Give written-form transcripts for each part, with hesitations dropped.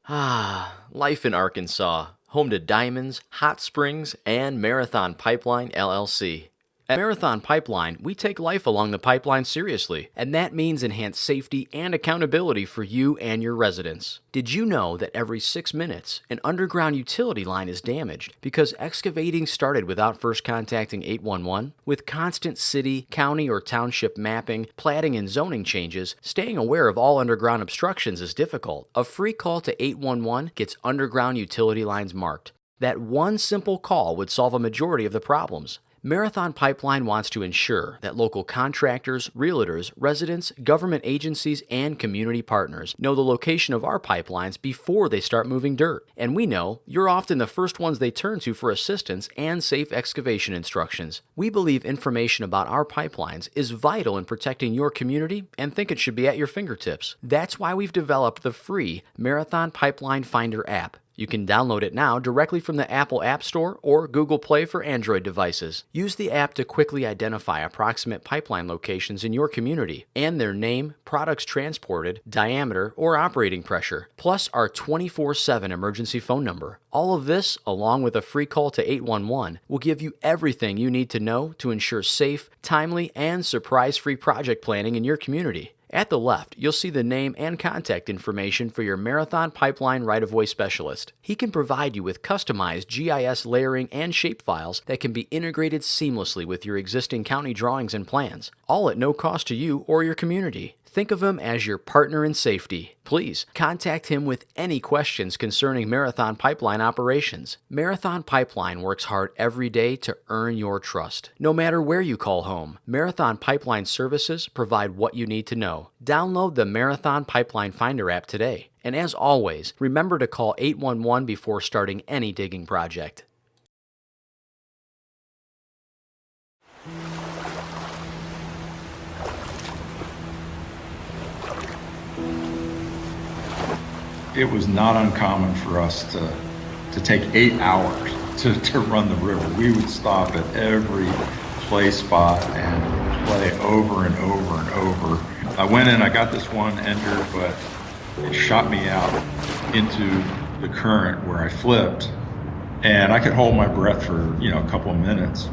Life in Arkansas, home to Diamonds, Hot Springs, and Marathon Pipeline LLC. At Marathon Pipeline, we take life along the pipeline seriously, and that means enhanced safety and accountability for you and your residents. Did you know that every 6 minutes, an underground utility line is damaged because excavating started without first contacting 811? With constant city, county, or township mapping, platting, and zoning changes, staying aware of all underground obstructions is difficult. A free call to 811 gets underground utility lines marked. That one simple call would solve a majority of the problems. Marathon Pipeline wants to ensure that local contractors, realtors, residents, government agencies, and community partners know the location of our pipelines before they start moving dirt. And we know you're often the first ones they turn to for assistance and safe excavation instructions. We believe information about our pipelines is vital in protecting your community and think it should be at your fingertips. That's why we've developed the free Marathon Pipeline Finder app. You can download it now directly from the Apple App Store or Google Play for Android devices. Use the app to quickly identify approximate pipeline locations in your community and their name, products transported, diameter, or operating pressure, plus our 24/7 emergency phone number. All of this, along with a free call to 811, will give you everything you need to know to ensure safe, timely, and surprise-free project planning in your community. At the left, you'll see the name and contact information for your Marathon Pipeline right-of-way specialist. He can provide you with customized GIS layering and shapefiles that can be integrated seamlessly with your existing county drawings and plans, all at no cost to you or your community. Think of him as your partner in safety. Please contact him with any questions concerning Marathon Pipeline operations. Marathon Pipeline works hard every day to earn your trust. No matter where you call home, Marathon Pipeline services provide what you need to know. Download the Marathon Pipeline Finder app today. And as always, remember to call 811 before starting any digging project. It was not uncommon for us to take 8 hours to run the river. We would stop at every play spot and play over and over and over. I went in, I got this one ender, but it shot me out into the current where I flipped, and I could hold my breath for a couple of minutes.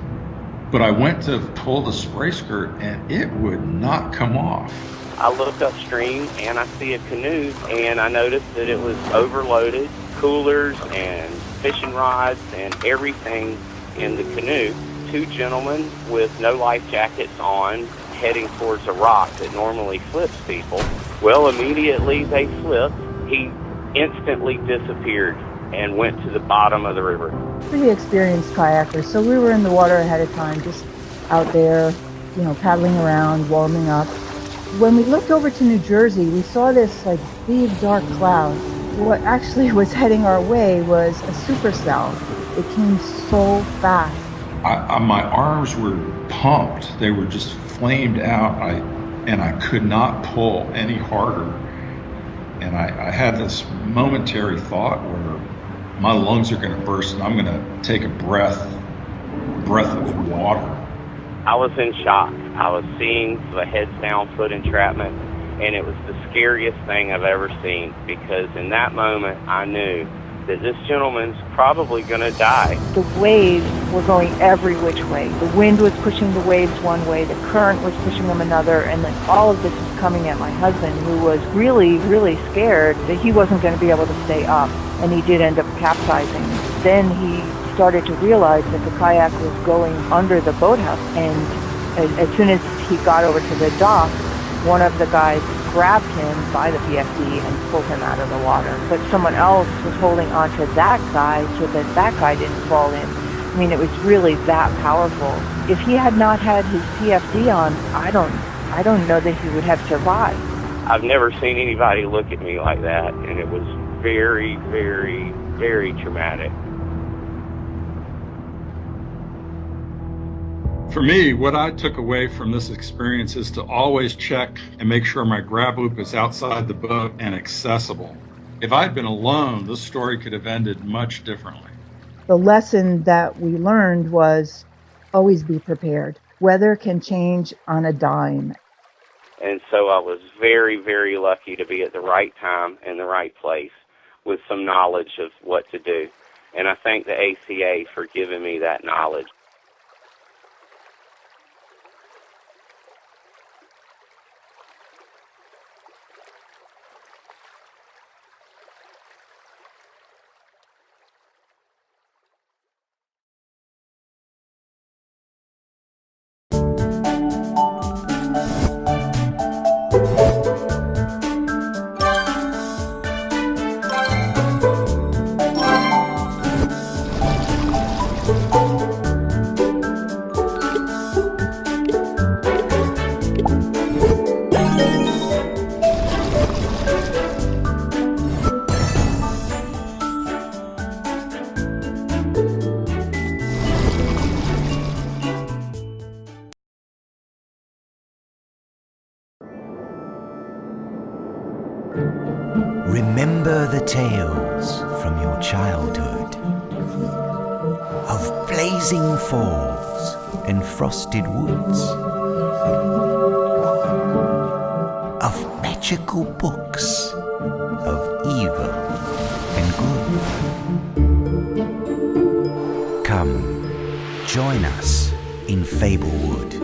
But I went to pull the spray skirt and it would not come off. I looked upstream and I see a canoe, and I noticed that it was overloaded, coolers and fishing rods and everything in the canoe. Two gentlemen with no life jackets on heading towards a rock that normally flips people. Well, immediately they flipped. He instantly disappeared and went to the bottom of the river. Pretty experienced kayakers, so we were in the water ahead of time, just out there, paddling around, warming up. When we looked over to New Jersey, we saw this big dark cloud. What actually was heading our way was a supercell. It came so fast. My arms were pumped. They were just flamed out. I could not pull any harder. And I had this momentary thought where my lungs are going to burst and I'm going to take a breath of water. I was in shock. I was seeing the heads down foot entrapment, and it was the scariest thing I've ever seen, because in that moment I knew that this gentleman's probably going to die. The waves were going every which way. The wind was pushing the waves one way, the current was pushing them another, and then all of this was coming at my husband, who was really, really scared that he wasn't going to be able to stay up, and he did end up capsizing. Then he started to realize that the kayak was going under the boathouse, and as soon as he got over to the dock, one of the guys grabbed him by the PFD and pulled him out of the water. But someone else was holding onto that guy so that that guy didn't fall in. I mean, it was really that powerful. If he had not had his PFD on, I don't know that he would have survived. I've never seen anybody look at me like that, and it was very, very, very traumatic. For me, what I took away from this experience is to always check and make sure my grab loop is outside the boat and accessible. If I'd been alone, this story could have ended much differently. The lesson that we learned was always be prepared. Weather can change on a dime. And so I was very, very lucky to be at the right time in the right place with some knowledge of what to do. And I thank the ACA for giving me that knowledge. Remember the tales from your childhood of blazing falls and frosted woods, of magical books, of evil and good. Come, join us in Fablewood.